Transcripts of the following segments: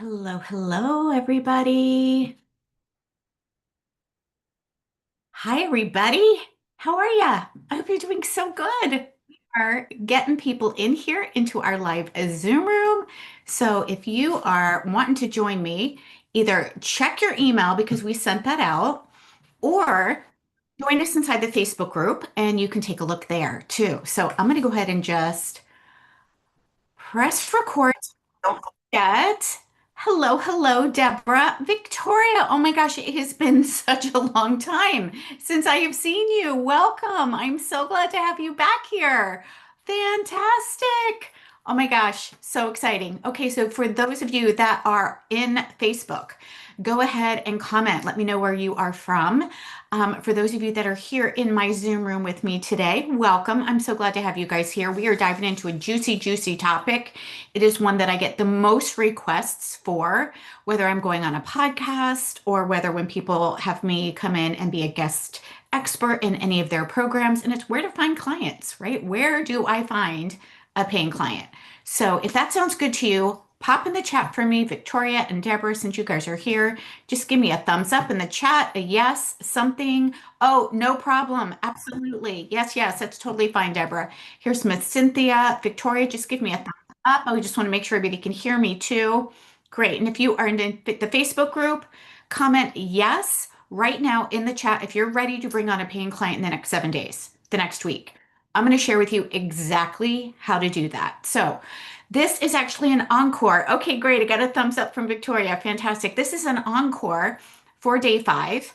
Hello, hello, everybody. Hi, everybody. How are ya? I hope you're doing so good. We are getting people in here into our live Zoom room. So if you are wanting to join me, either check your email because we sent that out, or join us inside the Facebook group and you can take a look there too. So I'm going to go ahead and just press record. Don't forget. Hello, hello, Deborah. Victoria. Oh my gosh, it has been such a long time since I have seen you. Welcome. I'm so glad to have you back here. Fantastic. Oh my gosh, so exciting. Okay, so for those of you that are in Facebook, go ahead and comment. Let me know where you are from. For those of you that are here in my Zoom room with me today, welcome. I'm so glad to have you guys here. We are diving into a juicy, juicy topic. It is one that I get the most requests for, whether I'm going on a podcast or whether when people have me come in and be a guest expert in any of their programs. And it's where to find clients, right? Where do I find a paying client? So if that sounds good to you, pop in the chat for me, Victoria and Deborah, since you guys are here. Just give me a thumbs up in the chat, a yes, something. Oh, no problem. Absolutely. Yes, yes, that's totally fine, Deborah. Here's Miss Cynthia. Victoria, just give me a thumbs up. I just want to make sure everybody can hear me too. Great. And if you are in the Facebook group, comment yes right now in the chat if you're ready to bring on a paying client in the next 7 days, the next week. I'm going to share with you exactly how to do that. So, this is actually an encore. Okay, great. I got a thumbs up from Victoria. Fantastic. This is an encore for day five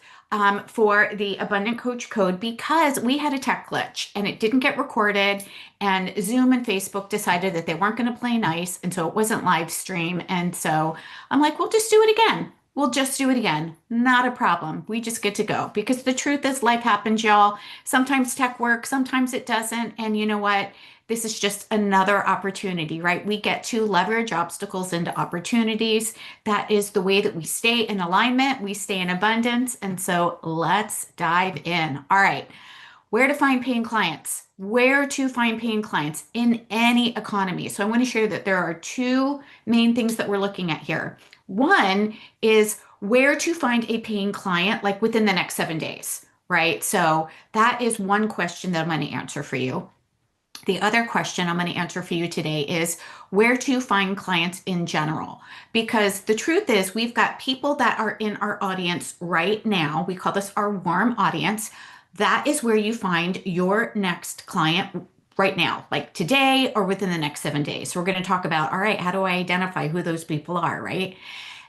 for the Abundant Coach Code because we had a tech glitch and it didn't get recorded. And Zoom and Facebook decided that they weren't going to play nice. And so it wasn't live stream. And so I'm like, we'll just do it again. We'll just do it again. Not a problem. We just get to go because the truth is life happens, y'all. Sometimes tech works, sometimes it doesn't. And you know what? This is just another opportunity, right? We get to leverage obstacles into opportunities. That is the way that we stay in alignment, we stay in abundance. And so let's dive in. All right. Where to find paying clients? Where to find paying clients in any economy. So I want to share that there are two main things that we're looking at here. One is where to find a paying client like within the next 7 days, right? So that is one question that I'm going to answer for you. The other question I'm going to answer for you today is where to find clients in general. Because the truth is, we've got people that are in our audience right now. We call this our warm audience. That is where you find your next client right now, like today or within the next 7 days. So we're going to talk about, all right, how do I identify who those people are, right?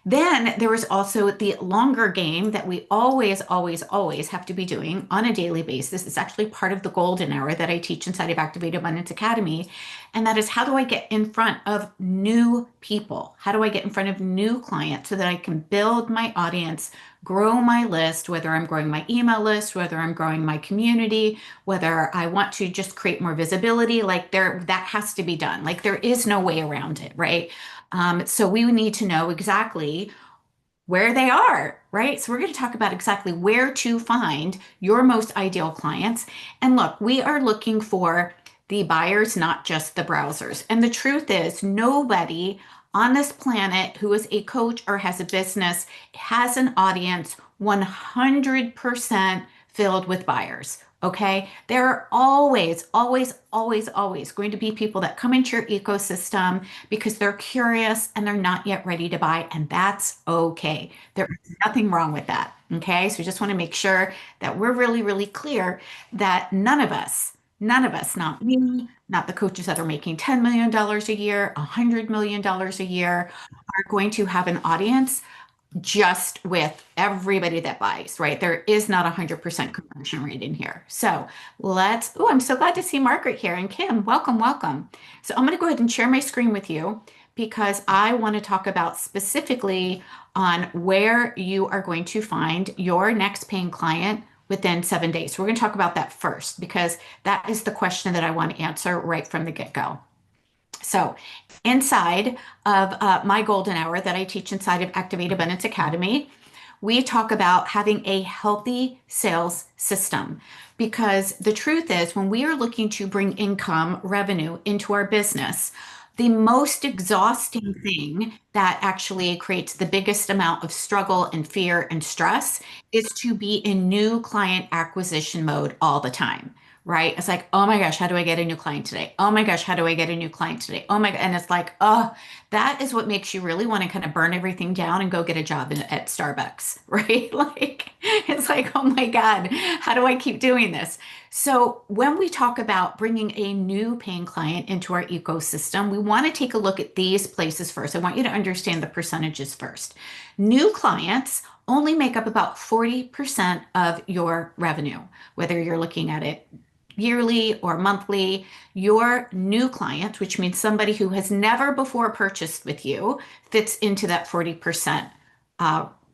Then there was also the longer game that we always, always, always have to be doing on a daily basis. It's actually part of the golden hour that I teach inside of Activate Abundance Academy. And that is how do I get in front of new people? How do I get in front of new clients so that I can build my audience, grow my list, whether I'm growing my email list, whether I'm growing my community, whether I want to just create more visibility, like that has to be done. Like there is no way around it, right? So we would need to know exactly where they are, right? So we're going to talk about exactly where to find your most ideal clients. And look, we are looking for the buyers, not just the browsers. And the truth is, nobody on this planet who is a coach or has a business has an audience 100% filled with buyers. Okay. There are always, always, always, always going to be people that come into your ecosystem because they're curious and they're not yet ready to buy. And that's okay. There is nothing wrong with that. Okay. So we just want to make sure that we're really, really clear that none of us, not me, not the coaches that are making $10 million a year, $100 million a year, are going to have an audience just with everybody that buys, right? There is not 100% conversion rate in here. So I'm so glad to see Margaret here and Kim. Welcome, welcome. So I'm going to go ahead and share my screen with you because I want to talk about specifically on where you are going to find your next paying client within 7 days. So we're going to talk about that first because that is the question that I want to answer right from the get-go. So, inside of my golden hour that I teach inside of Activate Abundance Academy, we talk about having a healthy sales system because the truth is, when we are looking to bring income revenue into our business, The most exhausting thing that actually creates the biggest amount of struggle and fear and stress is to be in new client acquisition mode all the time, right? It's like, oh my gosh, how do I get a new client today? Oh my gosh, how do I get a new client today? Oh my, and it's like, oh, that is what makes you really want to kind of burn everything down and go get a job at Starbucks, right? Like, it's like, oh my God, how do I keep doing this? So, when we talk about bringing a new paying client into our ecosystem, we want to take a look at these places first. I want you to understand the percentages first. New clients only make up about 40% of your revenue, whether you're looking at it yearly or monthly. Your new client, which means somebody who has never before purchased with you, fits into that 40%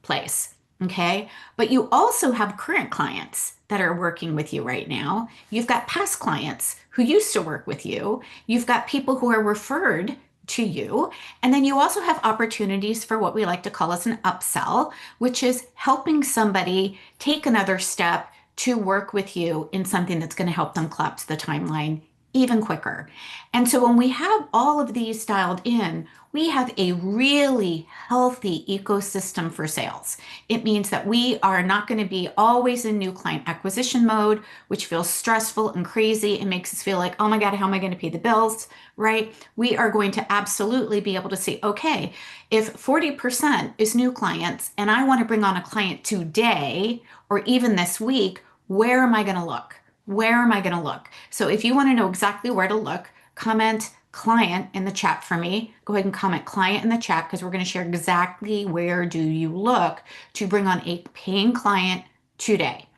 place. Okay. But you also have current clients that are working with you right now. You've got past clients who used to work with you. You've got people who are referred to you. And then you also have opportunities for what we like to call as an upsell, which is helping somebody take another step to work with you in something that's going to help them collapse the timeline even quicker. And so when we have all of these dialed in, we have a really healthy ecosystem for sales. It means that we are not going to be always in new client acquisition mode, which feels stressful and crazy and makes us feel like, oh my God, how am I going to pay the bills? Right? We are going to absolutely be able to say, okay, if 40% is new clients and I want to bring on a client today or even this week, where am I going to look? Where am I going to look? So if you want to know exactly where to look, comment client in the chat for me. Go ahead and comment client in the chat because we're going to share exactly where do you look to bring on a paying client today.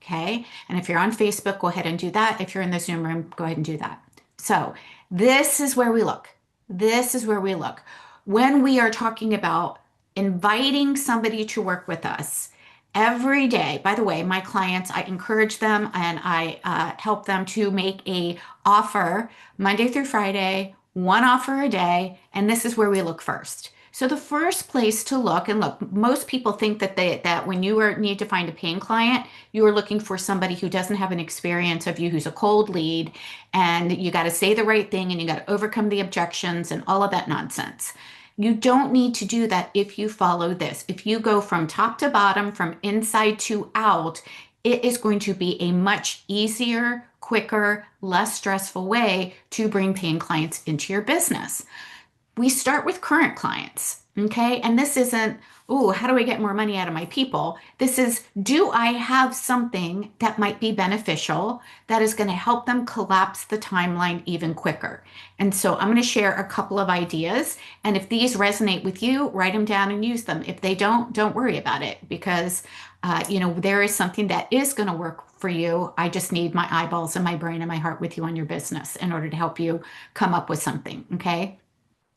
Okay. And if you're on Facebook, go ahead and do that. If you're in the Zoom room, go ahead and do that. So this is where we look. This is where we look. When we are talking about inviting somebody to work with us every day, by the way, my clients, I encourage them and I help them to make a offer Monday through Friday, one offer a day. And this is where we look first. So the first place to look, and look, most people think that when you need to find a paying client, you are looking for somebody who doesn't have an experience of you, who's a cold lead, and you got to say the right thing and you got to overcome the objections and all of that nonsense. You don't need to do that if you follow this. If you go from top to bottom, from inside to out, it is going to be a much easier, quicker, less stressful way to bring paying clients into your business. We start with current clients, okay? And this isn't, oh, how do I get more money out of my people? This is, do I have something that might be beneficial that is going to help them collapse the timeline even quicker? And so I'm going to share a couple of ideas. And if these resonate with you, write them down and use them. If they don't worry about it because, there is something that is going to work for you. I just need my eyeballs and my brain and my heart with you on your business in order to help you come up with something, okay?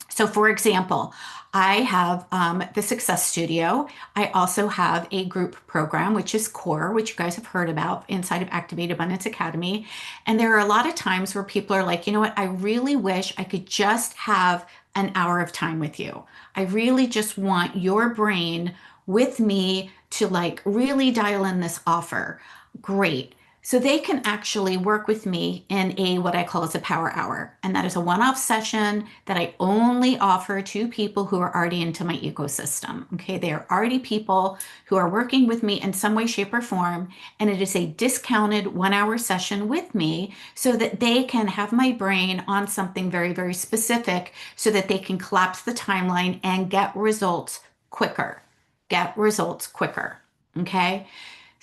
So, for example, I have the Success Studio. I also have a group program, which is CORE, which you guys have heard about inside of Activate Abundance Academy. And there are a lot of times where people are like, you know what, I really wish I could just have an hour of time with you. I really just want your brain with me to like really dial in this offer. Great. So they can actually work with me in a what I call as a power hour. And that is a one-off session that I only offer to people who are already into my ecosystem. Okay, they are already people who are working with me in some way, shape, or form. And it is a discounted 1 hour session with me so that they can have my brain on something very, very specific so that they can collapse the timeline and get results quicker. Get results quicker. Okay.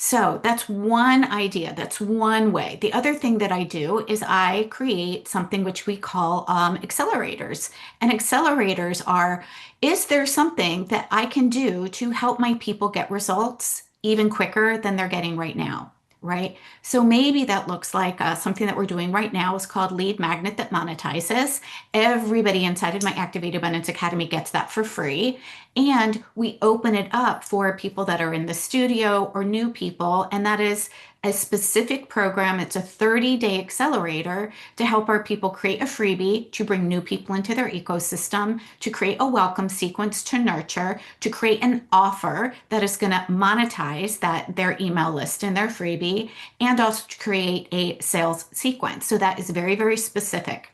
So that's one idea. That's one way. The other thing that I do is I create something which we call accelerators. And accelerators are, is there something that I can do to help my people get results even quicker than they're getting right now? Right? So maybe that looks like something that we're doing right now is called Lead Magnet that monetizes. Everybody inside of my Activate Abundance Academy gets that for free. And we open it up for people that are in the studio or new people. And that is a specific program. It's a 30-day accelerator to help our people create a freebie to bring new people into their ecosystem, to create a welcome sequence to nurture, to create an offer that is going to monetize their email list and their freebie, and also to create a sales sequence. So that is very, very specific.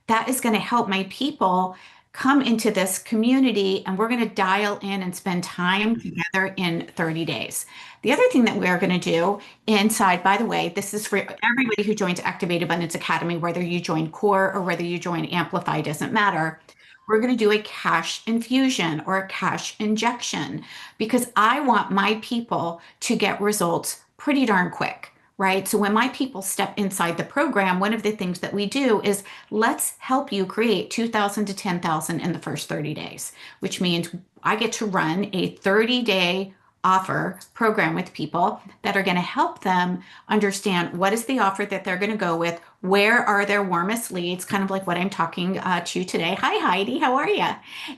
that is going to help my people come into this community, and we're going to dial in and spend time together in 30 days. The other thing that we're going to do inside, by the way, this is for everybody who joins Activate Abundance Academy, whether you join Core or whether you join Amplify, doesn't matter. We're going to do a cash infusion or a cash injection because I want my people to get results pretty darn quick, right? So when my people step inside the program, one of the things that we do is let's help you create 2,000 to 10,000 in the first 30 days, which means I get to run a 30-day offer program with people that are going to help them understand what is the offer that they're going to go with, where are their warmest leads, kind of like what I'm talking to you today. Hi, Heidi, how are you?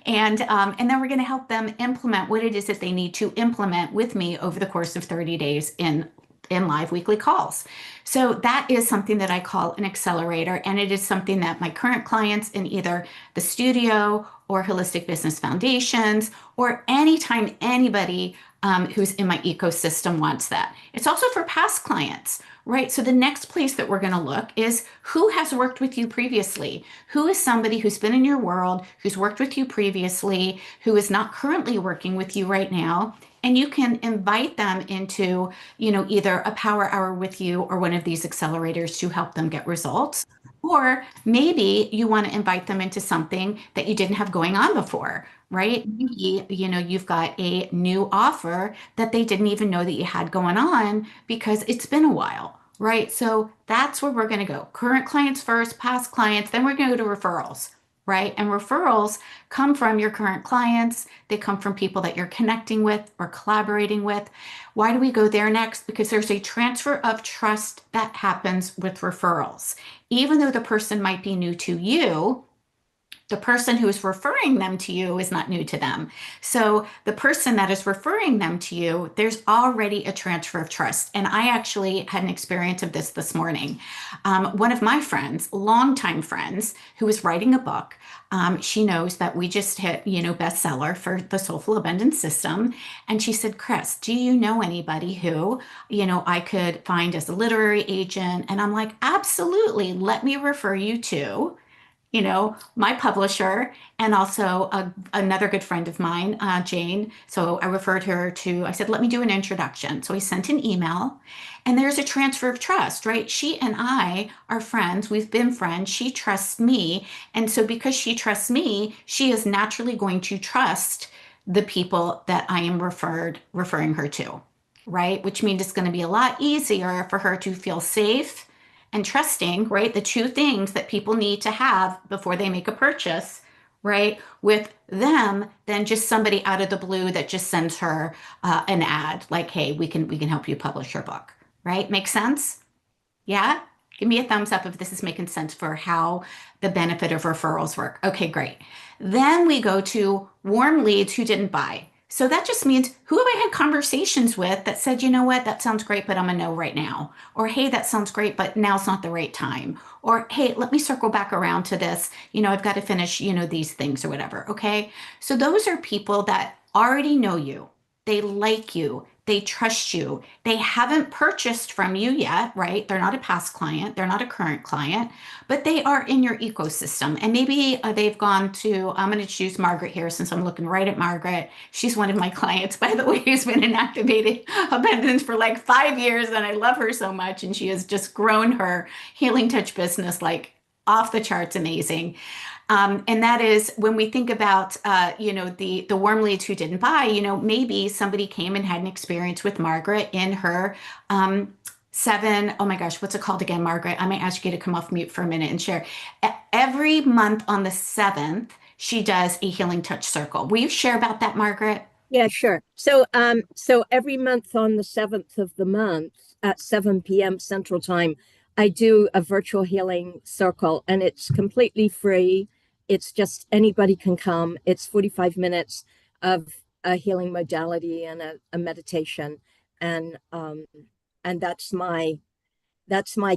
And then we're going to help them implement what it is that they need to implement with me over the course of 30 days in live weekly calls. So that is something that I call an accelerator, and it is something that my current clients in either the studio or Holistic Business Foundations or anytime anybody who's in my ecosystem wants that. It's also for past clients, right? So the next place that we're going to look is who has worked with you previously? Who is somebody who's been in your world, who's worked with you previously, who is not currently working with you right now? And you can invite them into, either a power hour with you or one of these accelerators to help them get results. Or maybe you want to invite them into something that you didn't have going on before, right? Maybe, you've got a new offer that they didn't even know that you had going on because it's been a while, right? So that's where we're going to go. Current clients first, past clients, then we're going to go to referrals, right? And referrals come from your current clients. They come from people that you're connecting with or collaborating with. Why do we go there next? Because there's a transfer of trust that happens with referrals. Even though the person might be new to you, the person who is referring them to you is not new to them. So the person that is referring them to you, there's already a transfer of trust. And I actually had an experience of this morning. One of my friends, longtime friends, who was writing a book, she knows that we just hit, bestseller for the Soulful Abundance System. And she said, Chris, do you know anybody who, I could find as a literary agent? And I'm like, absolutely. Let me refer you to my publisher and also another good friend of mine, Jane. So I referred her to, I said, let me do an introduction. So I sent an email and there's a transfer of trust, right? She and I are friends. We've been friends. She trusts me. And so because she trusts me, she is naturally going to trust the people that I am referring her to, right? Which means it's going to be a lot easier for her to feel safe and trusting, right? The two things that people need to have before they make a purchase, right? With them than just somebody out of the blue that just sends her an ad like, "Hey, we can help you publish your book," right? Make sense? Yeah? Give me a thumbs up if this is making sense for how the benefit of referrals work. Okay, great. Then we go to warm leads who didn't buy. So that just means who have I had conversations with that said, you know what, that sounds great, but I'm a no right now. Or hey, that sounds great, but now's not the right time. Or hey, let me circle back around to this. I've got to finish, these things or whatever. Okay. So those are people that already know you. They like you. They trust you. They haven't purchased from you yet, right? They're not a past client. They're not a current client, but they are in your ecosystem. And maybe they've gone to, I'm going to choose Margaret here since I'm looking right at Margaret. She's one of my clients, by the way, who's been in Activated Abundance for like 5 years. And I love her so much. And she has just grown her Healing Touch business like off the charts amazing. And that is when we think about, the warm leads who didn't buy, maybe somebody came and had an experience with Margaret in her oh my gosh, what's it called again, Margaret? I may ask you to come off mute for a minute and share. Every month on the 7th, she does a Healing Touch Circle. Will you share about that, Margaret? Yeah, sure. So every month on the 7th of the month at 7 p.m. Central Time, I do a virtual healing circle and it's completely free. It's just anybody can come. It's 45 minutes of a healing modality and a meditation. And and that's my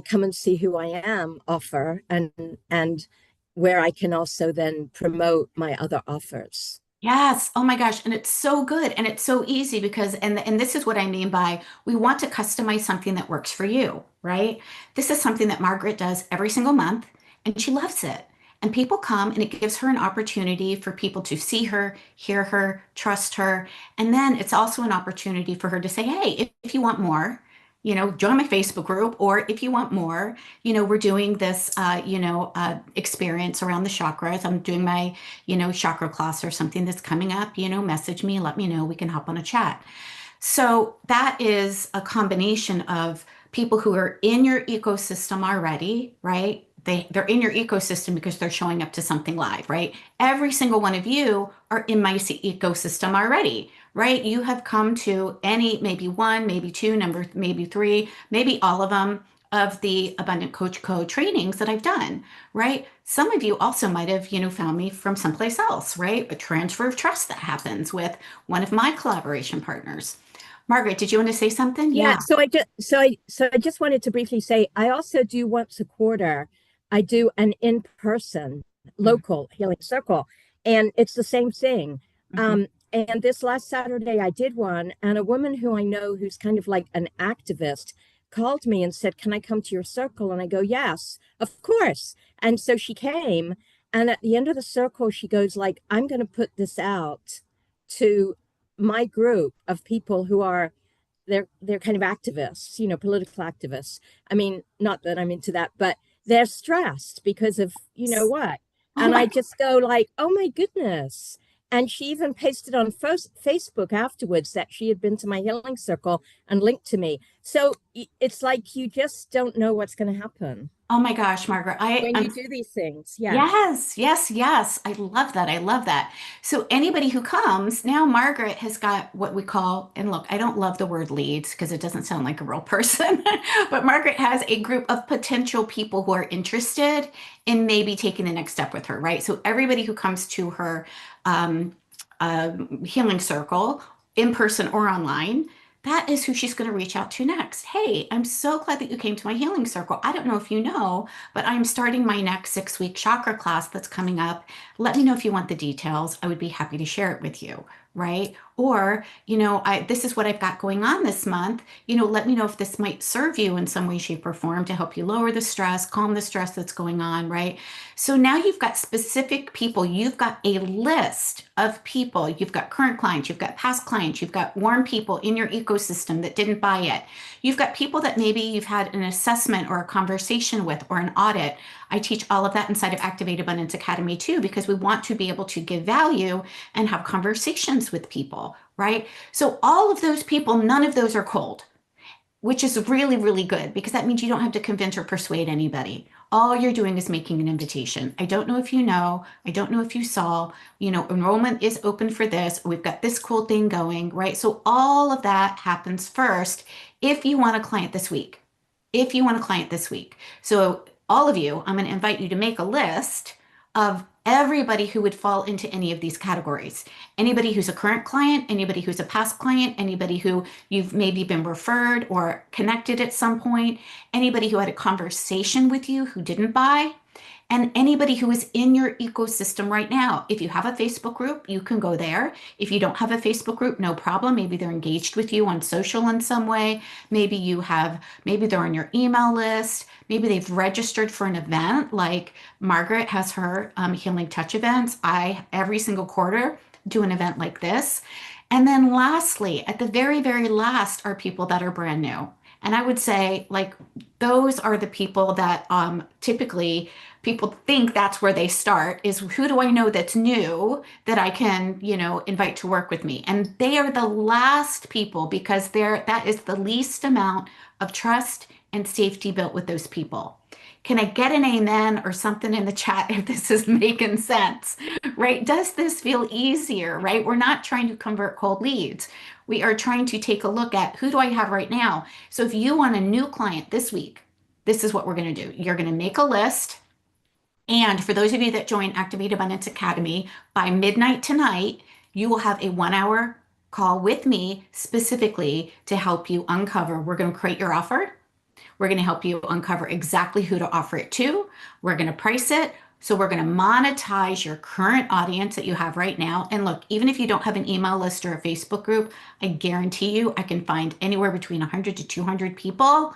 come and see who I am offer and where I can also then promote my other offers. Yes. Oh my gosh. And it's so good. And it's so easy because, and this is what I mean by we want to customize something that works for you, right? This is something that Margaret does every single month and she loves it. And people come and it gives her an opportunity for people to see her, hear her, trust her. And then it's also an opportunity for her to say, hey, if you want more, join my Facebook group, or if you want more, we're doing this, experience around the chakras. I'm doing my, chakra class or something that's coming up, message me, let me know, we can hop on a chat. So that is a combination of people who are in your ecosystem already, right? They're in your ecosystem because they're showing up to something live, right? Every single one of you are in my ecosystem already, right? You have come to any, maybe one, maybe two, maybe three, maybe all of them of the Abundant Coach Co trainings that I've done, right? Some of you also might have, found me from someplace else, right? A transfer of trust that happens with one of my collaboration partners. Margaret, did you want to say something? Yeah, Yeah. so I just wanted to briefly say I also do once a quarter. I do an in-person local healing circle, and it's the same thing. Mhm. And this last Saturday I did one, and a woman who I know who's kind of like an activist called me and said, "Can I come to your circle?" And I go, "Yes, of course." And so she came, and at the end of the circle, she goes like, "I'm going to put this out to my group of people who are they're kind of activists, political activists. I mean, not that I'm into that, but they're stressed because of what. Oh And I my, just go like, oh my goodness. And she even pasted on Facebook afterwards that she had been to my healing circle and linked to me. So it's like you just don't know what's going to happen oh my gosh, Margaret. when you do these things. Yeah. Yes, yes, yes. I love that. I love that. So anybody who comes, now Margaret has got what we call, and look, I don't love the word leads because it doesn't sound like a real person, but Margaret has a group of potential people who are interested in maybe taking the next step with her, right? So everybody who comes to her um, healing circle, in person or online, that is who she's going to reach out to next. Hey, I'm so glad that you came to my healing circle. I don't know if you know, but I'm starting my next 6 week chakra class that's coming up. Let me know if you want the details. I would be happy to share it with you, right? Or, this is what I've got going on this month. Let me know if this might serve you in some way, shape, or form to help you lower the stress, calm the stress that's going on, right? So now you've got specific people, you've got a list of people, you've got current clients, you've got past clients, you've got warm people in your ecosystem that didn't buy it. You've got people that maybe you've had an assessment or a conversation with or an audit. I teach all of that inside of Activate Abundance Academy too, because we want to be able to give value and have conversations with people, right? So all of those people, none of those are cold, which is really, really good because that means you don't have to convince or persuade anybody. All you're doing is making an invitation. I don't know if you know, I don't know if you saw, enrollment is open for this. We've got this cool thing going, right? So all of that happens first if you want a client this week. If you want a client this week. So all of you, I'm going to invite you to make a list of everybody who would fall into any of these categories. Anybody who's a current client, anybody who's a past client, anybody who you've maybe been referred or connected at some point, anybody who had a conversation with you who didn't buy, and anybody who is in your ecosystem right now. If you have a Facebook group, you can go there. If you don't have a Facebook group, no problem. Maybe they're engaged with you on social in some way. Maybe they're on your email list. Maybe they've registered for an event like Margaret has her Healing Touch events. I, every single quarter, do an event like this. And then lastly, at the very, very last are people that are brand new. And I would say, like, those are the people that typically people think that's where they start is who do I know that's new that I can, invite to work with me. And they are the last people because that is the least amount of trust and safety built with those people. Can I get an amen or something in the chat if this is making sense, right? Does this feel easier, right? We're not trying to convert cold leads. We are trying to take a look at who do I have right now. So if you want a new client this week, this is what we're going to do. You're going to make a list. And for those of you that join Activate Abundance Academy, by midnight tonight, you will have a 1 hour call with me specifically to help you uncover. We're going to create your offer. We're going to help you uncover exactly who to offer it to. We're going to price it. So we're going to monetize your current audience that you have right now. And look, even if you don't have an email list or a Facebook group, I guarantee you I can find anywhere between 100 to 200 people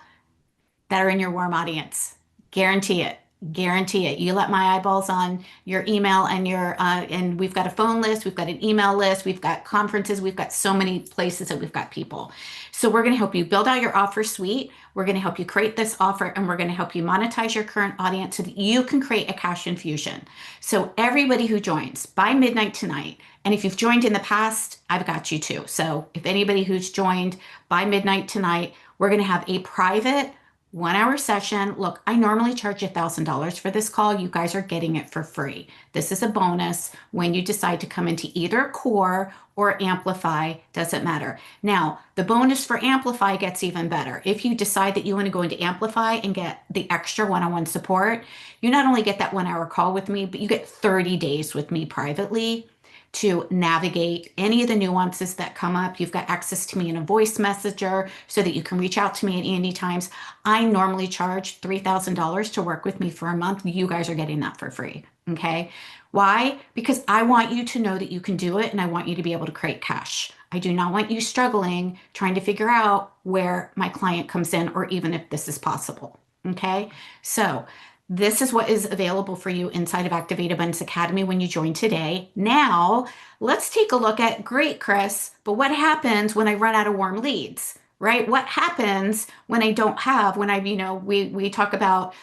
that are in your warm audience. Guarantee it. Guarantee it. You let my eyeballs on your email and and we've got a phone list, we've got an email list, we've got conferences, we've got so many places that we've got people. So we're going to help you build out your offer suite. We're going to help you create this offer and we're going to help you monetize your current audience so that you can create a cash infusion. So everybody who joins by midnight tonight, and if you've joined in the past, I've got you too. So if anybody who's joined by midnight tonight, we're going to have a private 1 hour session. Look, I normally charge $1,000 for this call. You guys are getting it for free. This is a bonus when you decide to come into either Core or Amplify, doesn't matter. Now, the bonus for Amplify gets even better. If you decide that you want to go into Amplify and get the extra one-on-one support, you not only get that 1 hour call with me, but you get 30 days with me privately to navigate any of the nuances that come up. You've got access to me in a voice messenger so that you can reach out to me at any times. I normally charge $3,000 to work with me for a month. You guys are getting that for free. Okay. Why? Because I want you to know that you can do it and I want you to be able to create cash. I do not want you struggling trying to figure out where my client comes in or even if this is possible. Okay. So this is what is available for you inside of Activate Abundance Academy when you join today. Now, let's take a look at, great, Chris, but what happens when I run out of warm leads, right? What happens when I don't have, when we talk about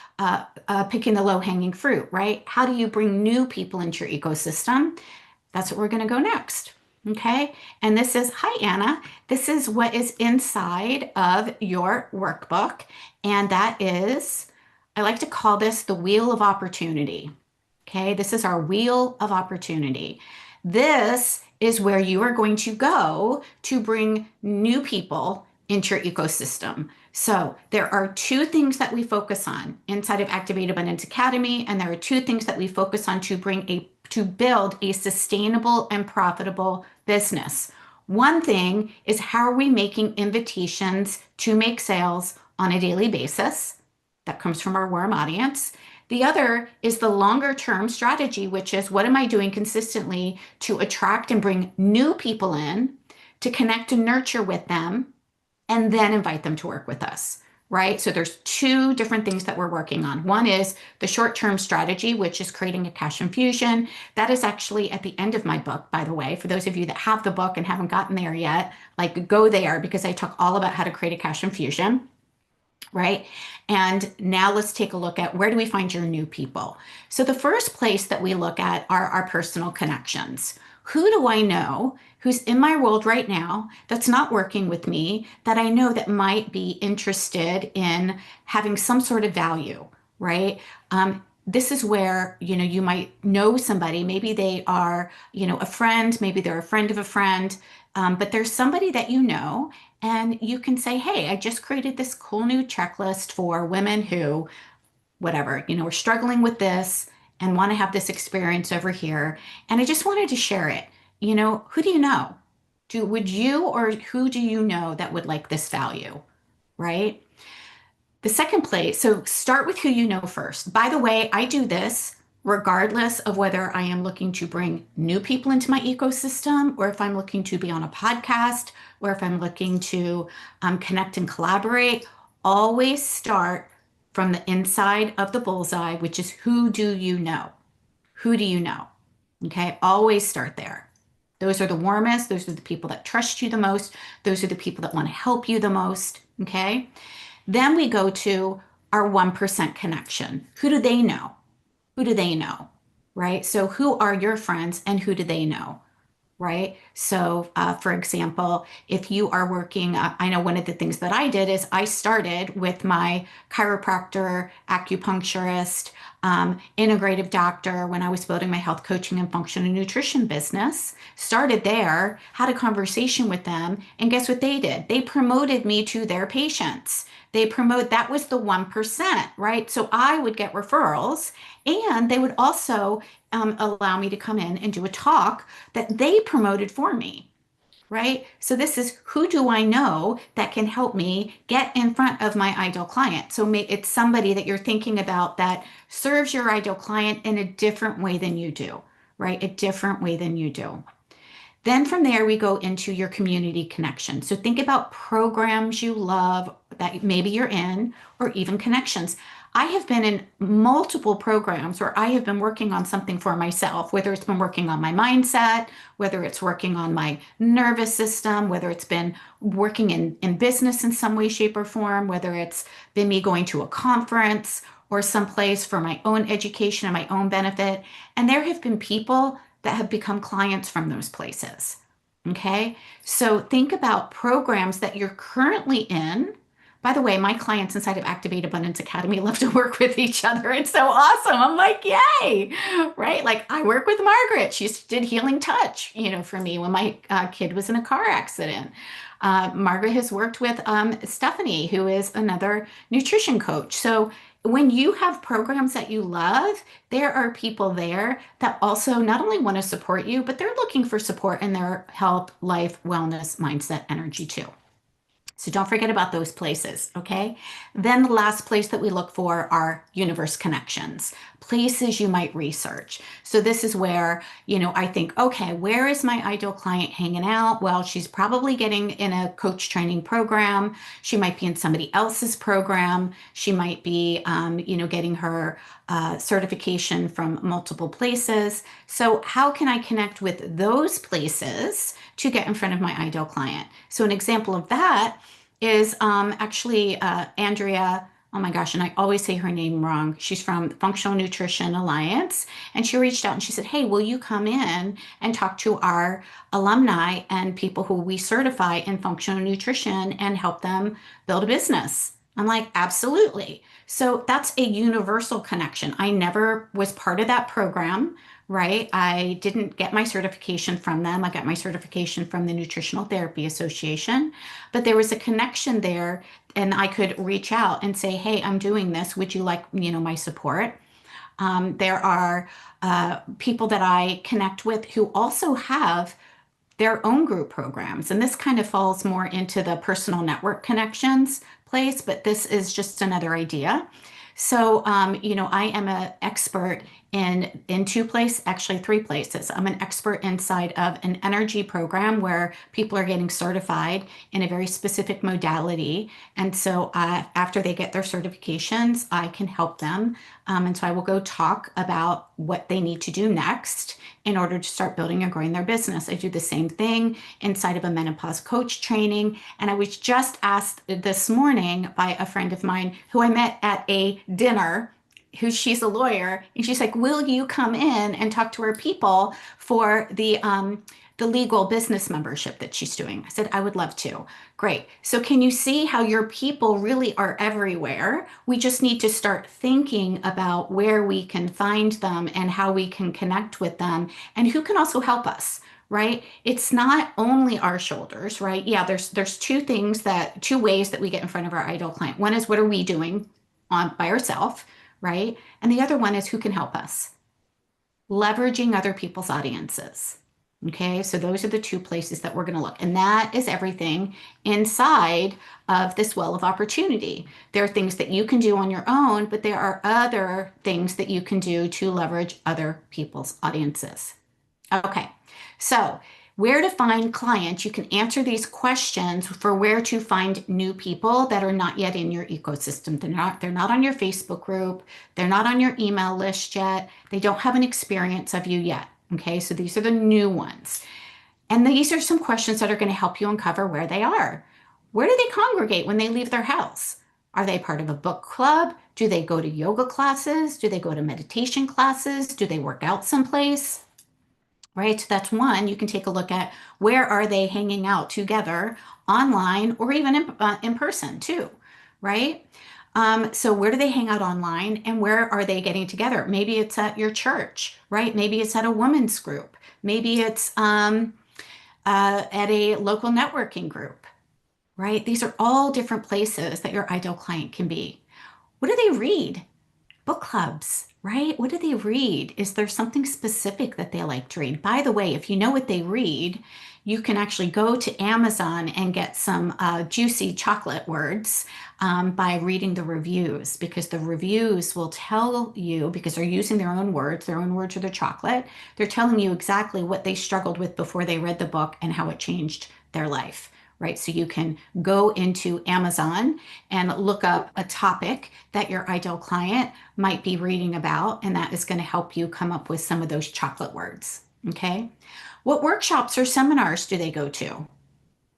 picking the low-hanging fruit, right? How do you bring new people into your ecosystem? That's what we're going to go next. Okay. And this is, hi, Anna. This is what is inside of your workbook. And that is, I like to call this the wheel of opportunity. Okay, this is our wheel of opportunity. This is where you are going to go to bring new people into your ecosystem. So there are two things that we focus on inside of Activate Abundance Academy, and there are two things that we focus on to build a sustainable and profitable business. One thing is, how are we making invitations to make sales on a daily basis? That comes from our warm audience. The other is the longer term strategy, which is, what am I doing consistently to attract and bring new people in, to connect and nurture with them, and then invite them to work with us, right? So there's two different things that we're working on. One is the short term strategy, which is creating a cash infusion. That is actually at the end of my book, by the way. For those of you that have the book and haven't gotten there yet, like, go there because I talk all about how to create a cash infusion. Right? And now let's take a look at, where do we find your new people? So the first place that we look at are our personal connections. Who do I know who's in my world right now that's not working with me, that I know that might be interested in having some sort of value, right? This is where, you might know somebody. Maybe they are, a friend, maybe they're a friend of a friend, but there's somebody that you know, and you can say, hey, I just created this cool new checklist for women who, whatever, are struggling with this and want to have this experience over here. And I just wanted to share it. Who do you know? Would you, or who do you know that would like this value, right? The second place, so start with who you know first. By the way, I do this regardless of whether I am looking to bring new people into my ecosystem, or if I'm looking to be on a podcast, or if I'm looking to connect and collaborate. Always start from the inside of the bullseye, which is, who do you know? Who do you know? Okay, always start there. Those are the warmest. Those are the people that trust you the most. Those are the people that want to help you the most. Okay. Then we go to our 1% connection. Who do they know? Who do they know? Right? So who are your friends and who do they know? Right? So, for example, if you are working, I know one of the things that I did is I started with my chiropractor, acupuncturist, integrative doctor when I was building my health coaching and functional nutrition business. Started there, had a conversation with them, and guess what they did? They promoted me to their patients. That was the 1%, right? So I would get referrals, and they would also allow me to come in and do a talk that they promoted for me, right? So this is, who do I know that can help me get in front of my ideal client? So it's somebody that you're thinking about that serves your ideal client in a different way than you do, right? A different way than you do. Then from there, we go into your community connection. So think about programs you love that maybe you're in, or even connections. I have been in multiple programs where I have been working on something for myself, whether it's been working on my mindset, whether it's working on my nervous system, whether it's been working in business in some way, shape, or form, whether it's been me going to a conference or someplace for my own education and my own benefit. And there have been people that have become clients from those places. Okay. So think about programs that you're currently in. By the way, my clients inside of Activate Abundance Academy love to work with each other. It's so awesome. I'm like, yay, right? Like I work with Margaret. She did healing touch, for me when my kid was in a car accident. Margaret has worked with Stephanie, who is another nutrition coach. So when you have programs that you love, there are people there that also not only want to support you, but they're looking for support in their health, life, wellness, mindset, energy too. So don't forget about those places, okay? Then the last place that we look for are universe connections, places you might research. So this is where, I think, okay, where is my ideal client hanging out? Well, she's probably getting in a coach training program. She might be in somebody else's program. She might be, getting her certification from multiple places. So how can I connect with those places to get in front of my ideal client? So an example of that is actually Andrea. Oh my gosh, and I always say her name wrong. She's from Functional Nutrition Alliance, and she reached out and she said, "Hey, will you come in and talk to our alumni and people who we certify in functional nutrition and help them build a business?" I'm like, absolutely. So that's a universal connection. I never was part of that program, right? I didn't get my certification from them. I got my certification from the Nutritional Therapy Association, but there was a connection there and I could reach out and say, "Hey, I'm doing this. Would you like, my support?" There are people that I connect with who also have their own group programs. And this kind of falls more into the personal network connections place, but this is just another idea. So, I am an expert in two places, actually three places. I'm an expert inside of an energy program where people are getting certified in a very specific modality. And so, after they get their certifications, I can help them. And so I will go talk about what they need to do next in order to start building and growing their business. I do the same thing inside of a menopause coach training. And I was just asked this morning by a friend of mine who I met at a dinner, she's a lawyer, and she's like, "Will you come in and talk to her people for the legal business membership that she's doing?" I said, "I would love to." Great. So can you see how your people really are everywhere? We just need to start thinking about where we can find them and how we can connect with them and who can also help us. Right? It's not only our shoulders, right? Yeah, there's two ways that we get in front of our ideal client. One is what are we doing on by ourselves, right? And the other one is who can help us, leveraging other people's audiences. Okay, so those are the two places that we're going to look. And that is everything inside of this well of opportunity. There are things that you can do on your own, but there are other things that you can do to leverage other people's audiences. Okay, so where to find clients, you can answer these questions for where to find new people that are not yet in your ecosystem. They're not on your Facebook group, they're not on your email list yet, they don't have an experience of you yet. Okay, so these are the new ones. And these are some questions that are going to help you uncover where they are. Where do they congregate when they leave their house? Are they part of a book club? Do they go to yoga classes? Do they go to meditation classes? Do they work out someplace? Right? So that's one. You can take a look at where are they hanging out together online or even in person too, right? So where do they hang out online and where are they getting together? Maybe it's at your church, right? Maybe it's at a women's group. Maybe it's at a local networking group, right? These are all different places that your ideal client can be. What do they read? Book clubs, right? What do they read? Is there something specific that they like to read? By the way, if you know what they read, you can actually go to Amazon and get some juicy chocolate words by reading the reviews because the reviews will tell you, because they're using their own words are their chocolate, they're telling you exactly what they struggled with before they read the book and how it changed their life. right? So you can go into Amazon and look up a topic that your ideal client might be reading about, and that is going to help you come up with some of those chocolate words. Okay. What workshops or seminars do they go to?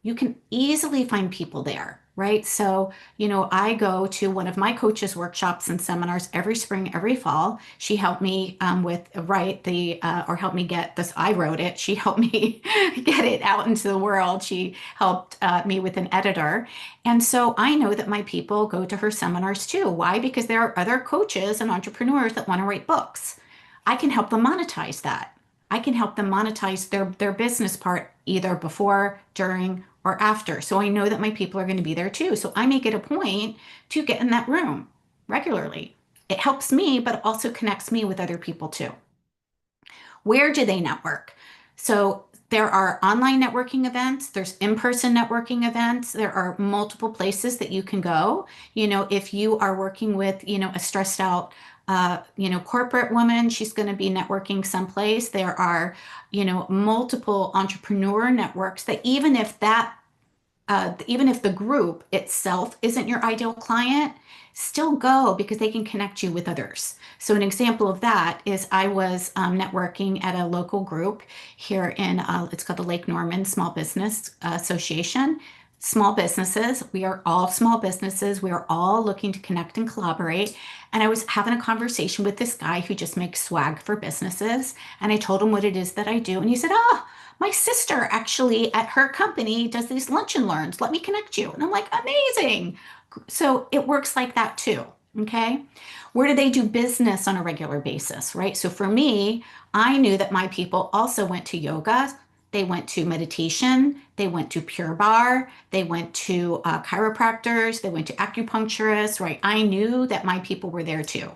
You can easily find people there, right? So, I go to one of my coaches' workshops and seminars every spring, every fall. She helped me with write the, or helped me get this. I wrote it. She helped me get it out into the world. She helped me with an editor. And so I know that my people go to her seminars too. Why? Because there are other coaches and entrepreneurs that want to write books. I can help them monetize that. I can help them monetize their business part either before, during, or after. So I know that my people are going to be there too. So I make it a point to get in that room regularly. It helps me, but it also connects me with other people too. Where do they network? So there are online networking events, there's in-person networking events, there are multiple places that you can go. If you are working with, a stressed out corporate woman, she's going to be networking someplace. There are, multiple entrepreneur networks that even if the group itself isn't your ideal client, still go because they can connect you with others. So an example of that is I was networking at a local group here in, it's called the Lake Norman Small Business Association. Small businesses, we are all small businesses. We are all looking to connect and collaborate. And I was having a conversation with this guy who just makes swag for businesses. And I told him what it is that I do. And he said, "Oh, my sister actually at her company does these lunch and learns. Let me connect you." And I'm like, amazing. So it works like that too. Okay. Where do they do business on a regular basis, right? So for me, I knew that my people also went to yoga. They went to meditation. They went to Pure Barre. They went to chiropractors. They went to acupuncturists, right? I knew that my people were there too.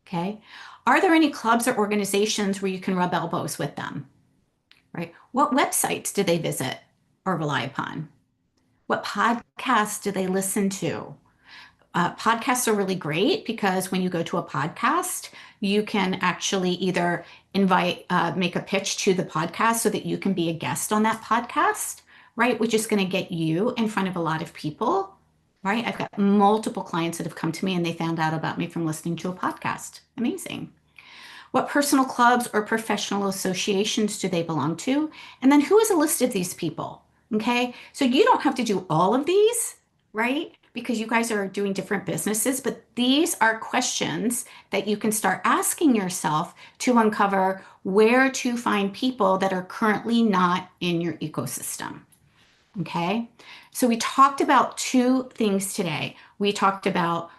Okay. Are there any clubs or organizations where you can rub elbows with them? Right? What websites do they visit or rely upon? What podcasts do they listen to? Podcasts are really great because when you go to a podcast, you can actually either make a pitch to the podcast so that you can be a guest on that podcast, right? Which is going to get you in front of a lot of people, right? I've got multiple clients that have come to me and they found out about me from listening to a podcast. Amazing. What personal clubs or professional associations do they belong to? And then who is a list of these people? Okay. So you don't have to do all of these, right? Because you guys are doing different businesses, but these are questions that you can start asking yourself to uncover where to find people that are currently not in your ecosystem. Okay. So we talked about two things today. We talked about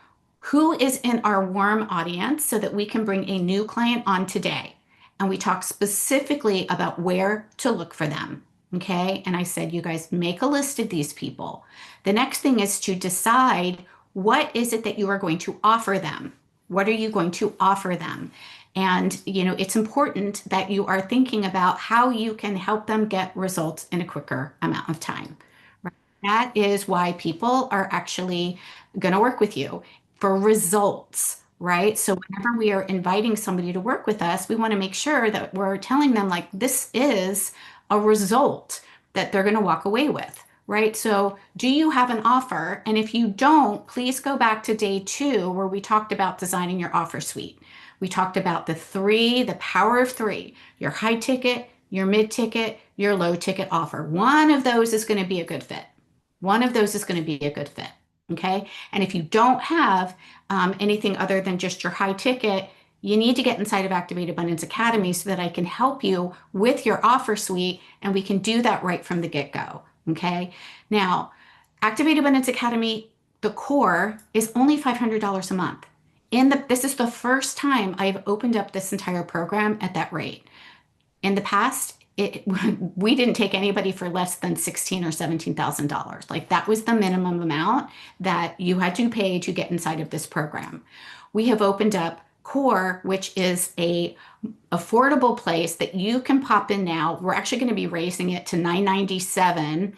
who is in our warm audience so that we can bring a new client on today. And we talked specifically about where to look for them. Okay. And I said, you guys make a list of these people. The next thing is to decide what is it that you are going to offer them? What are you going to offer them? And, it's important that you are thinking about how you can help them get results in a quicker amount of time. Right? That is why people are actually going to work with you for results, right? So whenever we are inviting somebody to work with us, we want to make sure that we're telling them like this is a result that they're going to walk away with, right? So do you have an offer? And if you don't, please go back to day 2 where we talked about designing your offer suite. We talked about the power of 3, your high ticket, your mid ticket, your low ticket offer. One of those is going to be a good fit. One of those is going to be a good fit. Okay. And if you don't have anything other than just your high ticket, you need to get inside of Activate Abundance Academy so that I can help you with your offer suite and we can do that right from the get-go. Okay. Now, Activate Abundance Academy, the core is only $500 a month. This is the first time I've opened up this entire program at that rate. In the past, we didn't take anybody for less than $16,000 or $17,000. Like that was the minimum amount that you had to pay to get inside of this program. We have opened up Core, which is a affordable place that you can pop in now. We're actually going to be raising it to $997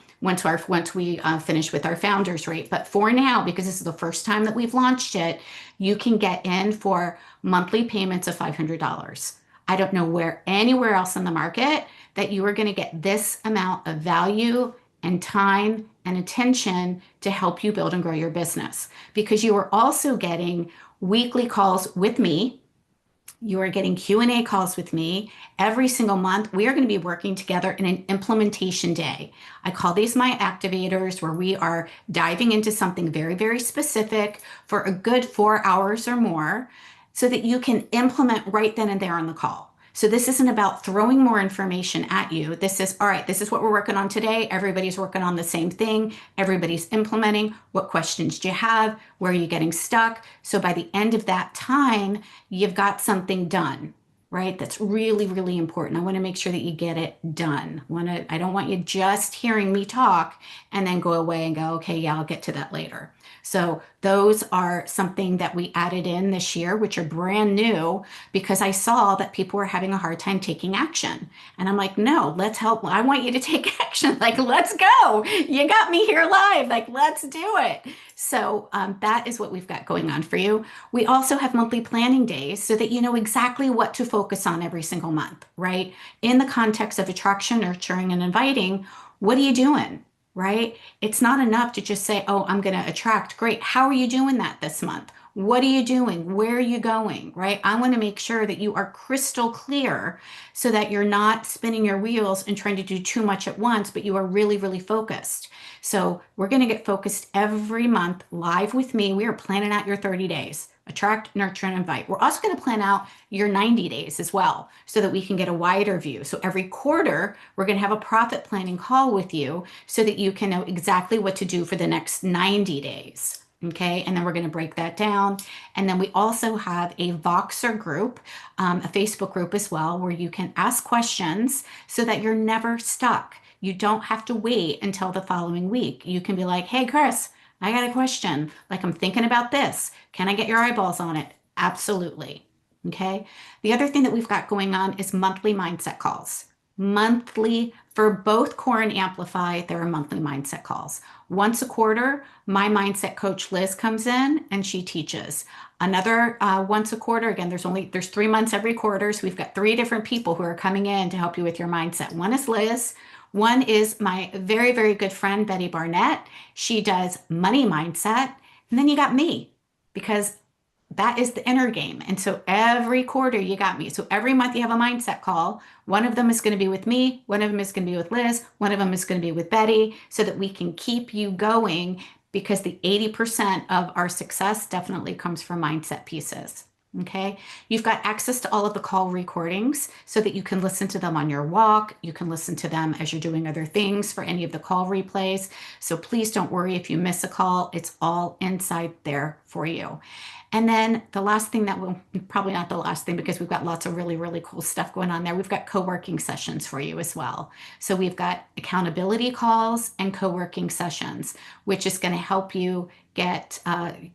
once we finish with our founders rate. But for now, because this is the first time that we've launched it, you can get in for monthly payments of $500. I don't know anywhere else in the market that you are going to get this amount of value and time and attention to help you build and grow your business, because you are also getting weekly calls with me. You are getting Q&A calls with me every single month. We are going to be working together in an implementation day. I call these my activators, where we are diving into something very, very specific for a good 4 hours or more so that you can implement right then and there on the call. So this isn't about throwing more information at you. This is, all right, this is what we're working on today. Everybody's working on the same thing. Everybody's implementing. What questions do you have? Where are you getting stuck? So by the end of that time, you've got something done, right? That's really, really important. I want to make sure that you get it done. I don't want you just hearing me talk and then go away and go, okay, yeah, I'll get to that later. So those are something that we added in this year, which are brand new, because I saw that people were having a hard time taking action. And I'm like, no, let's help. I want you to take action. Like, let's go. You got me here live. Like, let's do it. So that is what we've got going on for you. We also have monthly planning days so that you know exactly what to focus on every single month, right? In the context of attraction, nurturing, and inviting, what are you doing? Right? It's not enough to just say, oh, I'm going to attract. Great. How are you doing that this month? What are you doing? Where are you going? Right? I want to make sure that you are crystal clear so that you're not spinning your wheels and trying to do too much at once, but you are really, really focused. So we're going to get focused every month live with me. We are planning out your 30 days. Attract, nurture, and invite. We're also going to plan out your 90 days as well so that we can get a wider view. So every quarter, we're going to have a profit planning call with you so that you can know exactly what to do for the next 90 days. Okay, and then we're going to break that down. And then we also have a Voxer group, a Facebook group as well, where you can ask questions so that you're never stuck. You don't have to wait until the following week. You can be like, hey, Chris, I got a question. Like, I'm thinking about this. Can I get your eyeballs on it? Absolutely. Okay. The other thing that we've got going on is monthly mindset calls. Monthly for both Core and Amplify, there are monthly mindset calls. Once a quarter, my mindset coach Liz comes in and she teaches. Another once a quarter, again, there's 3 months every quarter. So we've got 3 different people who are coming in to help you with your mindset. One is Liz. One is my very, very good friend, Betty Barnett. She does money mindset. And then you got me, because that is the inner game. And so every quarter you got me. So every month you have a mindset call. One of them is going to be with me. One of them is going to be with Liz. One of them is going to be with Betty, so that we can keep you going, because the 80% of our success definitely comes from mindset pieces. Okay. You've got access to all of the call recordings so that you can listen to them on your walk. You can listen to them as you're doing other things for any of the call replays. So please don't worry if you miss a call. It's all inside there for you. And then the last thing that will, probably not the last thing, because we've got lots of really, really cool stuff going on there. We've got co-working sessions for you as well. So we've got accountability calls and co-working sessions, which is going to help you get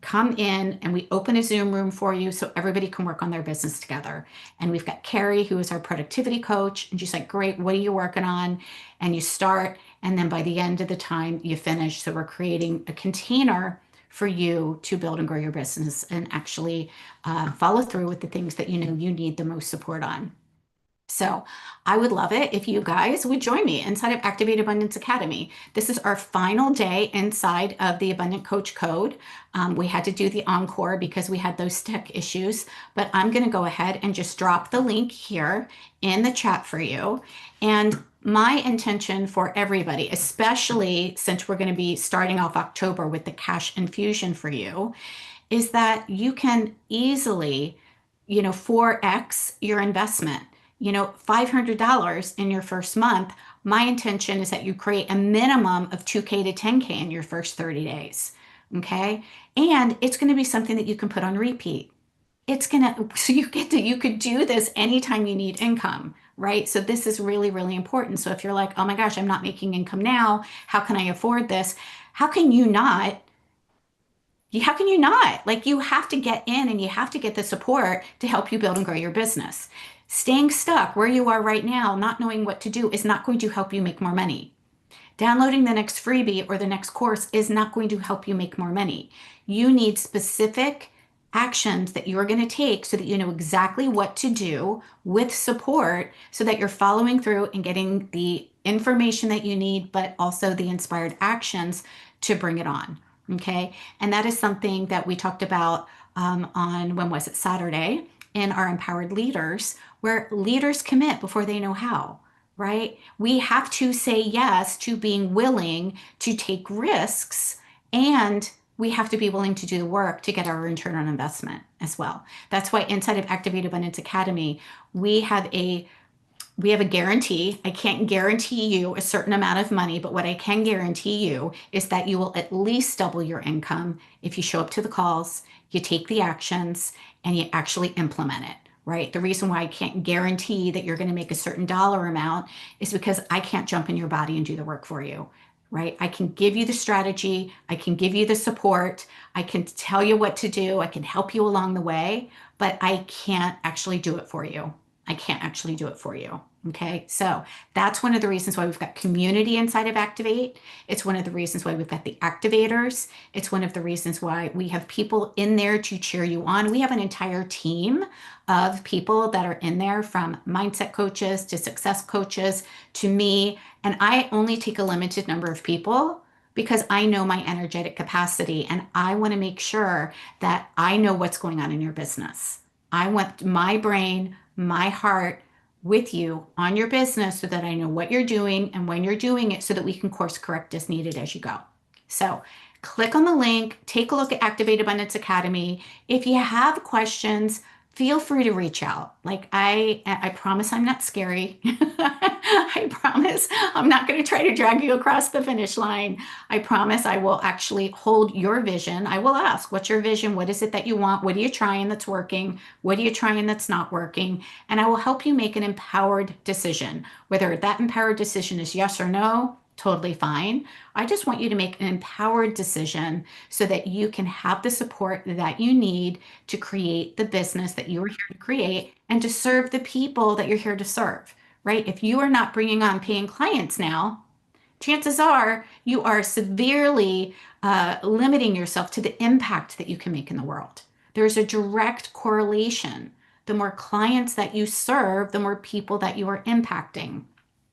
come in, and we open a Zoom room for you so everybody can work on their business together. And we've got Carrie, who is our productivity coach, and she's like, great, what are you working on? And you start, and then by the end of the time you finish. So we're creating a container for you to build and grow your business and actually follow through with the things that you know you need the most support on. So I would love it if you guys would join me inside of Activate Abundance Academy. This is our final day inside of the Abundant Coach Code. We had to do the encore because we had those tech issues, but I'm going to go ahead and just drop the link here in the chat for you. And my intention for everybody, especially since we're going to be starting off October with the cash infusion for you, is that you can easily, 4x your investment. $500 in your first month. My intention is that you create a minimum of 2K to 10K in your first 30 days. Okay. And it's going to be something that you can put on repeat. So you could do this anytime you need income, right? So this is really, really important. So if you're like, oh my gosh, I'm not making income now, how can I afford this? How can you not? How can you not? Like, you have to get in and you have to get the support to help you build and grow your business. Staying stuck where you are right now, not knowing what to do, is not going to help you make more money. Downloading the next freebie or the next course is not going to help you make more money. You need specific actions that you're going to take so that you know exactly what to do with support, so that you're following through and getting the information that you need, but also the inspired actions to bring it on. Okay. And that is something that we talked about on, when was it, Saturday, in our Empowered Leaders, where leaders commit before they know how, right? We have to say yes to being willing to take risks, and we have to be willing to do the work to get our return on investment as well. That's why inside of Activate Abundance Academy, we have a we have a guarantee. I can't guarantee you a certain amount of money, but what I can guarantee you is that you will at least double your income if you show up to the calls, you take the actions, and you actually implement it, right? The reason why I can't guarantee that you're going to make a certain dollar amount is because I can't jump in your body and do the work for you, right? I can give you the strategy, I can give you the support, I can tell you what to do, I can help you along the way, but I can't actually do it for you. I can't actually do it for you. Okay. So that's one of the reasons why we've got community inside of Activate. It's one of the reasons why we've got the activators. It's one of the reasons why we have people in there to cheer you on. We have an entire team of people that are in there, from mindset coaches to success coaches to me. And I only take a limited number of people because I know my energetic capacity, and I want to make sure that I know what's going on in your business. I want my brain, my heart with you on your business so that I know what you're doing and when you're doing it, so that we can course correct as needed as you go. So click on the link, take a look at Activate Abundance Academy. If you have questions, feel free to reach out. Like I promise I'm not scary. I promise I'm not going to try to drag you across the finish line. I promise I will actually hold your vision. I will ask, what's your vision? What is it that you want? What are you trying that's working? What are you trying that's not working? And I will help you make an empowered decision. Whether that empowered decision is yes or no, totally fine. I just want you to make an empowered decision so that you can have the support that you need to create the business that you are here to create and to serve the people that you're here to serve, right? If you are not bringing on paying clients now, chances are you are severely limiting yourself to the impact that you can make in the world. There's a direct correlation. The more clients that you serve, the more people that you are impacting.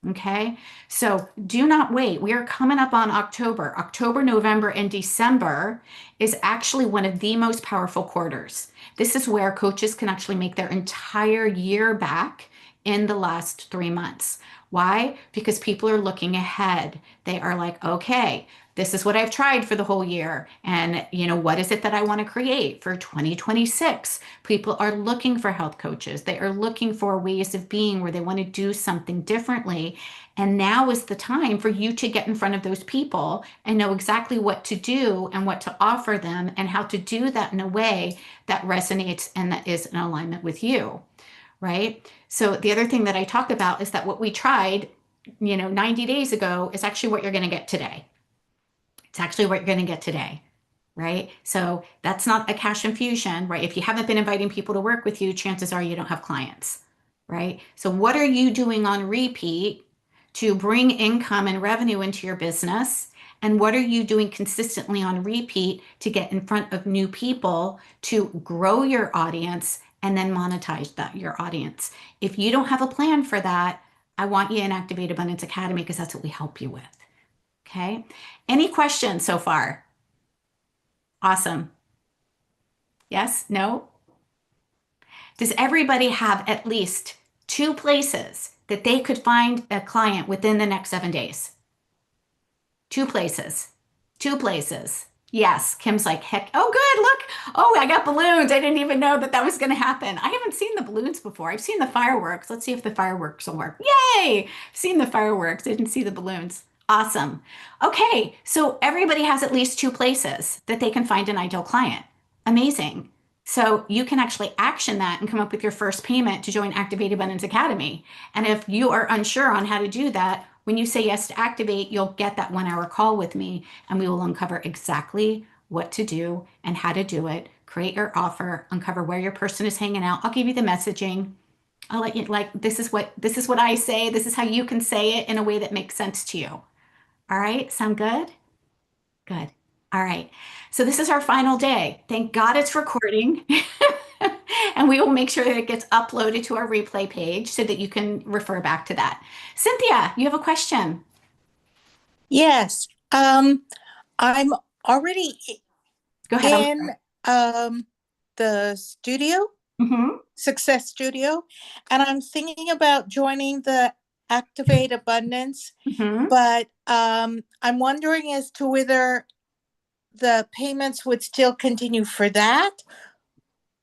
Okay, so do not wait. We are coming up on October. October, November, and December is actually one of the most powerful quarters. This is where coaches can actually make their entire year back in the last 3 months. Why? Because people are looking ahead. They are like, okay, this is what I've tried for the whole year. And, what is it that I want to create for 2026? People are looking for health coaches. They are looking for ways of being where they want to do something differently. And now is the time for you to get in front of those people and know exactly what to do and what to offer them and how to do that in a way that resonates and that is in alignment with you, right? So the other thing that I talk about is that what we tried, 90 days ago is actually what you're going to get today. It's actually what you're going to get today, right? So that's not a cash infusion, right? If you haven't been inviting people to work with you, chances are you don't have clients, right? So what are you doing on repeat to bring income and revenue into your business? And what are you doing consistently on repeat to get in front of new people to grow your audience and then monetize your audience? If you don't have a plan for that, I want you in Activate Abundance Academy, because that's what we help you with. Okay. Any questions so far? Awesome. Yes? No? Does everybody have at least 2 places that they could find a client within the next 7 days? 2 places. 2 places. Yes. Kim's like, heck. Oh, good. Look. Oh, I got balloons. I didn't even know that was going to happen. I haven't seen the balloons before. I've seen the fireworks. Let's see if the fireworks will work. Yay. I've seen the fireworks. I didn't see the balloons. Awesome. Okay. So everybody has at least 2 places that they can find an ideal client. Amazing. So you can actually action that and come up with your first payment to join Activate Abundance Academy. And if you are unsure on how to do that, when you say yes to Activate, you'll get that 1 hour call with me, and we will uncover exactly what to do and how to do it, create your offer, uncover where your person is hanging out. I'll give you the messaging. I'll let you, like, this is what I say. This is how you can say it in a way that makes sense to you. All right. Sound good? Good. All right. So this is our final day. Thank God it's recording. And we will make sure that it gets uploaded to our replay page so that you can refer back to that. Cynthia, you have a question. Yes. I'm already Go ahead. I'm in sorry. the studio, Mhm. Success Studio, and I'm thinking about joining the Activate Abundance, Mhm. but I'm wondering as to whether the payments would still continue for that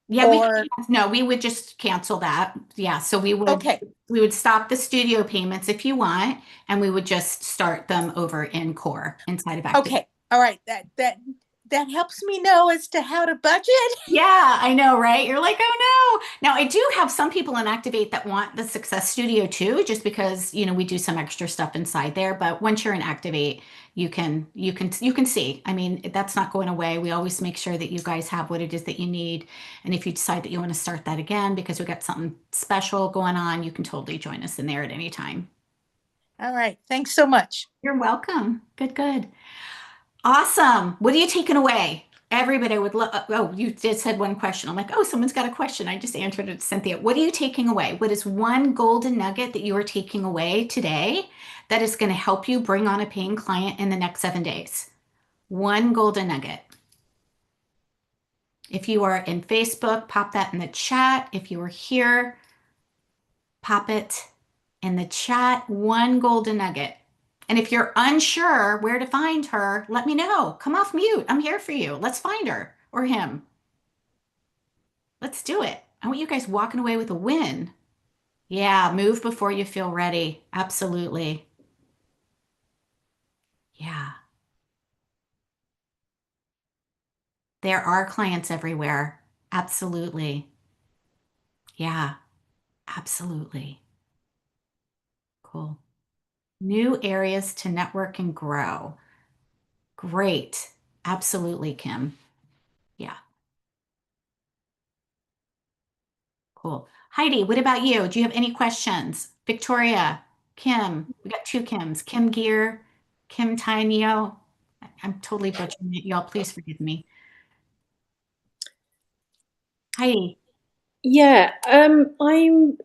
Yeah, we could, or no, we would just cancel that. Yeah, so okay, we would stop the studio payments if you want, and we would just start them over in core inside of Active. okay. All right. That helps me know as to how to budget. Yeah, I know, right? You're like, oh no. Now, I do have some people in Activate that want the Success Studio too, just because, we do some extra stuff inside there. But once you're in Activate, you can see. I mean, that's not going away. We always make sure that you guys have what it is that you need. And if you decide that you want to start that again because we got something special going on, you can totally join us in there at any time. All right. Thanks so much. You're welcome. Good, good. Awesome. What are you taking away? Everybody would love. Oh, you just said one question. I'm like, oh, someone's got a question. I just answered it to Cynthia. What are you taking away? What is one golden nugget that you are taking away today that is going to help you bring on a paying client in the next 7 days? One golden nugget. If you are in Facebook, pop that in the chat. If you are here, pop it in the chat. One golden nugget. And if you're unsure where to find her, let me know. Come off mute. I'm here for you. Let's find her or him. Let's do it. I want you guys walking away with a win. Yeah, move before you feel ready. Absolutely. Yeah. There are clients everywhere. Absolutely. Yeah, absolutely. Cool. New areas to network and grow. Great. Absolutely, Kim. Yeah. Cool. Heidi, what about you? Do you have any questions? Victoria, Kim, we got two Kims, Kim Gear, Kim Tainio. I'm totally butchering it, y'all. Please forgive me. Heidi. Yeah, I'm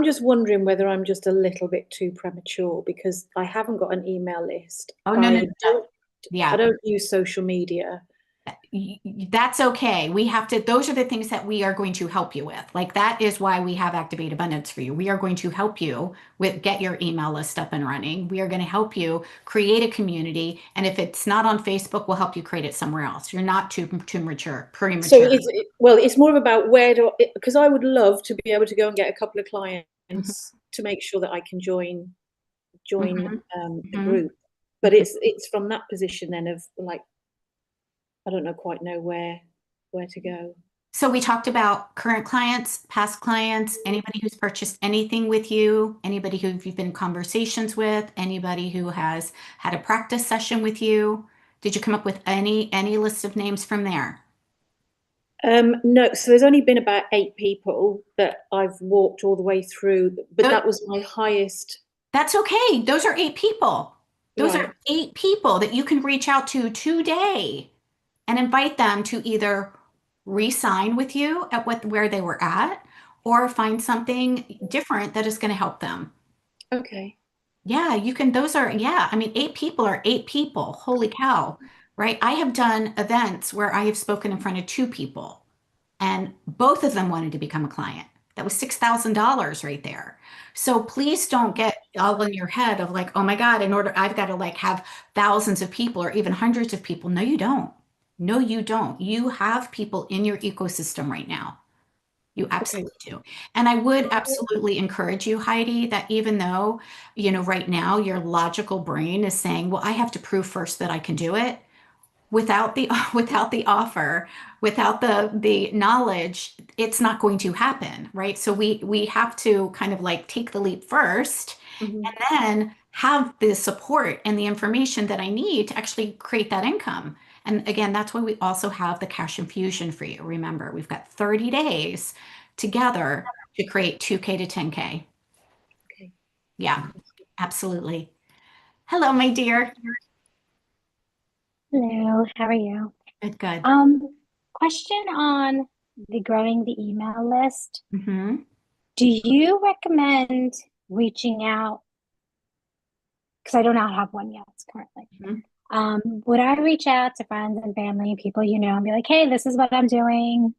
just wondering whether I'm just a little bit too premature because I haven't got an email list. Oh, no, no, no. I Yeah. don't use social media. That's okay. We have to, those are the things that we are going to help you with. Like that is why we have Activate Abundance for you. We are going to help you with get your email list up and running. We are going to help you create a community. And if it's not on Facebook, we'll help you create it somewhere else. You're not too mature, So premature. it's more about because I would love to be able to go and get a couple of clients to make sure that I can join Mhm, the mhm. group. But it's from that position then of like I don't know quite know where to go. So we talked about current clients, past clients, anybody who's purchased anything with you, anybody who you've been in conversations with, anybody who has had a practice session with you. Did you come up with any list of names from there? No, so there's only been about 8 people that I've walked all the way through, but that was my highest. That's okay. Those are 8 people. Those Right. are 8 people that you can reach out to today and invite them to either re-sign with you at where they were at or find something different that is going to help them. Okay. Yeah, you can. Those are, yeah. I mean, 8 people are 8 people. Holy cow, right? I have done events where I have spoken in front of 2 people and both of them wanted to become a client. That was $6,000 right there. So please don't get all in your head of like, oh my God, I've got to like have thousands of people or even hundreds of people. No, you don't. No, you don't. You have people in your ecosystem right now. You Okay. absolutely do. And I would absolutely encourage you, Heidi, that even though, right now your logical brain is saying, well, I have to prove first that I can do it without the without the offer, without the knowledge, it's not going to happen, right? So we have to kind of like take the leap first Mhm. and then have the support and the information that I need to actually create that income. And again, that's why we also have the cash infusion for you. Remember, we've got 30 days together to create 2K to 10K. Okay. Yeah, absolutely. Hello, my dear. Hello, how are you? Good, good. Um, Question on the growing the email list. Mm-hmm. Do you recommend reaching out? Because I do not have one yet currently. Would I reach out to friends and family, people you know, and be like, hey, this is what I'm doing,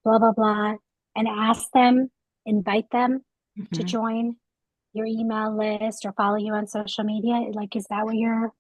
blah, blah, blah, and ask them, invite them to join your email list or follow you on social media? Like, is that what you're?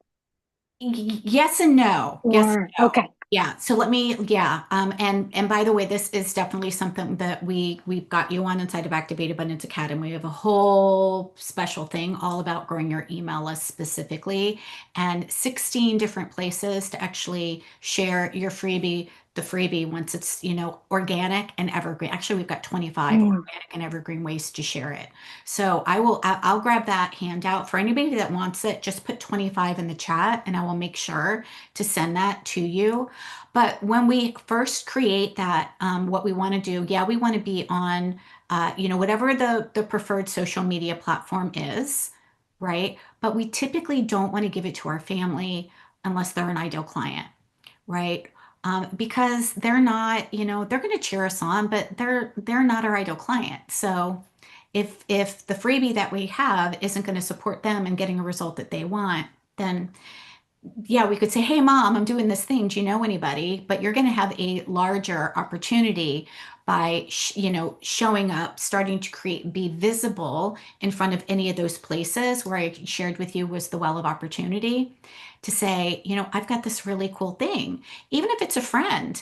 Yes and no. Yes and no. Okay. Yeah. So let me, yeah. And by the way, this is definitely something that we've got you on inside of Activate Abundance Academy. We have a whole special thing all about growing your email list specifically, and 16 different places to actually share your freebie, the freebie once it's, organic and evergreen. Actually, we've got 25 organic and evergreen ways to share it. So I'll grab that handout for anybody that wants it. Just put 25 in the chat and I will make sure to send that to you. But when we first create that, what we want to do, we want to be on, whatever the preferred social media platform is, right? But we typically don't want to give it to our family unless they're an ideal client, right? Because they're not, they're going to cheer us on, but they're not our ideal client. So if the freebie that we have isn't going to support them in getting a result that they want, then we could say, hey, mom, I'm doing this thing. Do you know anybody? But you're going to have a larger opportunity by, showing up, starting to be visible in front of any of those places where I shared with you was the well of opportunity to say, I've got this really cool thing. Even if it's a friend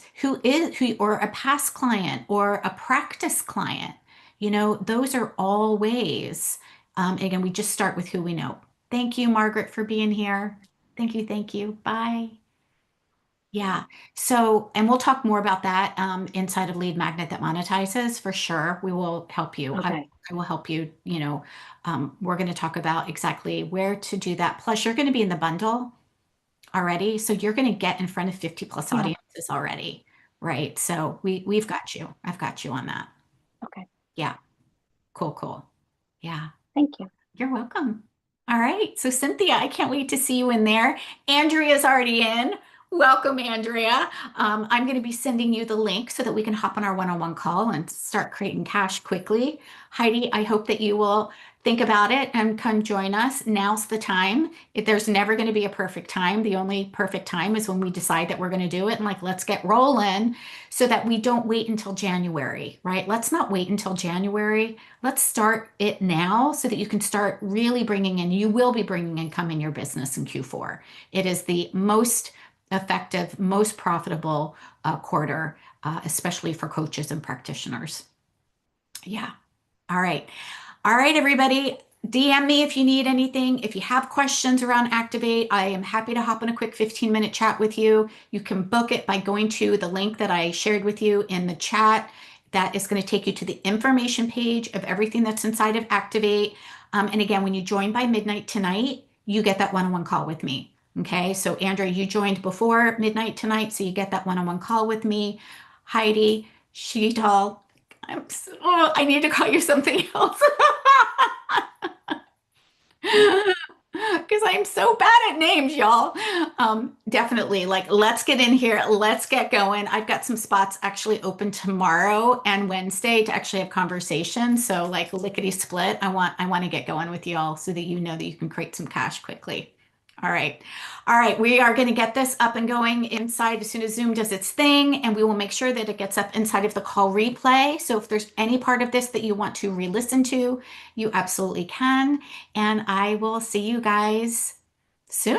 or a past client or a practice client, those are all ways. Again, we just start with who we know. Thank you, Margaret, for being here. Thank you. Thank you. Bye. Yeah. So, and we'll talk more about that inside of Lead Magnet that monetizes for sure. We will help you. Okay. I will help you. We're going to talk about exactly where to do that. Plus, you're going to be in the bundle already. So you're going to get in front of 50 plus audiences already. Right. So we've got you. I've got you on that. Okay. Yeah. Cool. Yeah. Thank you. You're welcome. All right. So Cynthia, I can't wait to see you in there. Andrea's already in. Welcome, Andrea. I'm going to be sending you the link so that we can hop on our one-on-one call and start creating cash quickly. Heidi, I hope that you will think about it and come join us. Now's the time. There's never going to be a perfect time. The only perfect time is when we decide that we're going to do it and let's get rolling so that we don't wait until January, right? Let's not wait until January. Let's start it now so that you can start really bringing in, you will be bringing income in your business in Q4. It is the most effective, most profitable quarter, especially for coaches and practitioners. Yeah. All right, everybody. DM me if you need anything. If you have questions around Activate, I am happy to hop on a quick 15-minute chat with you. You can book it by going to the link that I shared with you in the chat. That is going to take you to the information page of everything that's inside of Activate. And again, when you join by midnight tonight, you get that one-on-one call with me. Okay, so Andrea, you joined before midnight tonight, so you get that one-on-one call with me. Heidi, Sheetal, I need to call you something else. Because I'm so bad at names, y'all. Definitely, let's get in here. Let's get going. I've got some spots actually open tomorrow and Wednesday to actually have conversations. So lickety split. I want to get going with y'all so that you know that you can create some cash quickly. All right. We are going to get this up and going inside as soon as Zoom does its thing, and we will make sure that it gets up inside of the call replay. So if there's any part of this that you want to re-listen to, you absolutely can. And I will see you guys soon.